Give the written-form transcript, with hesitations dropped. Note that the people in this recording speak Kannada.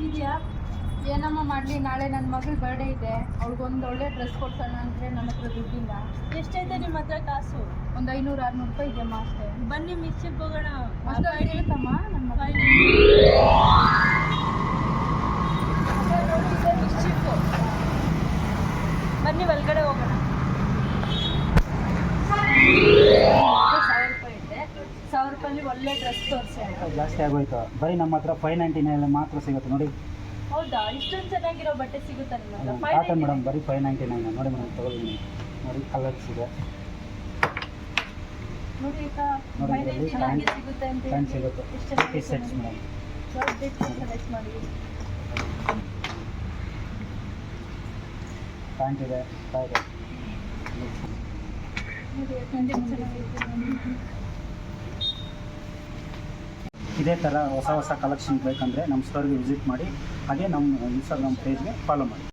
ಮಾಡ್ತಿದ್ಯಾ? ಏನಮ್ಮ ಮಾಡಲಿ, ನಾಳೆ ನನ್ನ ಮಗಳ ಬರ್ಡೇ ಇದೆ, ಅವ್ಳಿಗೊಂದು ಒಳ್ಳೆ ಡ್ರೆಸ್ ಕೊಡ್ಸೋಣ ಅಂದರೆ ನನ್ನ ಹತ್ರ ದುಡ್ಡಿಲ್ಲ. ಎಷ್ಟೈತೆ ನಿಮ್ಮ ಹತ್ರ ಕಾಸು? ಒಂದು 500-600 ರೂಪಾಯಿ ಇದೆಯಮ್ಮ ಅಷ್ಟೇ. ಬನ್ನಿ ಮಿಕ್ಸಿಗೆ ಹೋಗೋಣ. ಅಷ್ಟೊಂದು ಇರುತ್ತಮ್ಮ ನಮ್ಮ ಮಗ. ಮಿಕ್ಸಿಗೆ ಬನ್ನಿ ಒಳಗಡೆ ಹೋಗೋಣ. 1000 ರೂಪಾಯಿ ಇದೆ. 1000 ರೂಪಾಯಲ್ಲಿ ಒಳ್ಳೆ ಡ್ರೆಸ್ ತೋರಿಸಿ ಅಂತ. ಜಾಸ್ತಿ ಆಗೋಯ್ತು. ಬರೀ ನಮ್ಮ ಹತ್ರ 599 ಮಾತ್ರ ಸಿಗುತ್ತೆ ನೋಡಿ. ಹೌದಾ? ಇಷ್ಟೊಂದು ಚೆನ್ನಾಗಿರೋ ಬಟ್ಟೆ ಸಿಗುತ್ತಾ ನಿಮ್ಮ ಹತ್ರ? ಕಾಟನ್ ಮೇಡಮ್, ಬರೀ 599 ನೋಡಿ ಮೇಡಮ್, ತಗೊಳ್ಳಿ ನೋಡಿ, ಕಲರ್ಸ್ ಇದೆ ನೋಡಿ ಅಕ್ಕ, ನೋಡಿ, 599 ಸಿಗುತ್ತೆ ಅಂತ ಪ್ಯಾಂಟ್ ಸಿಗುತ್ತೆ. ಎಷ್ಟು ಸೆಟ್ಸ್ ಮೇಡಮ್, ಸೆಲೆಕ್ಟ್ ಮಾಡಿ. ಪ್ಯಾಂಟ್ ಇದೆ, ಇದೆ. ಇದೇ ಥರ ಹೊಸ ಹೊಸ ಕಲೆಕ್ಷನ್ ಬೇಕಂದರೆ ನಮ್ಮ ಸ್ಟೋರ್ಗೆ ವಿಸಿಟ್ ಮಾಡಿ, ಹಾಗೆ ನಮ್ಮ ಇನ್ಸ್ಟಾಗ್ರಾಮ್ ಪೇಜ್ಗೆ ಫಾಲೋ ಮಾಡಿ.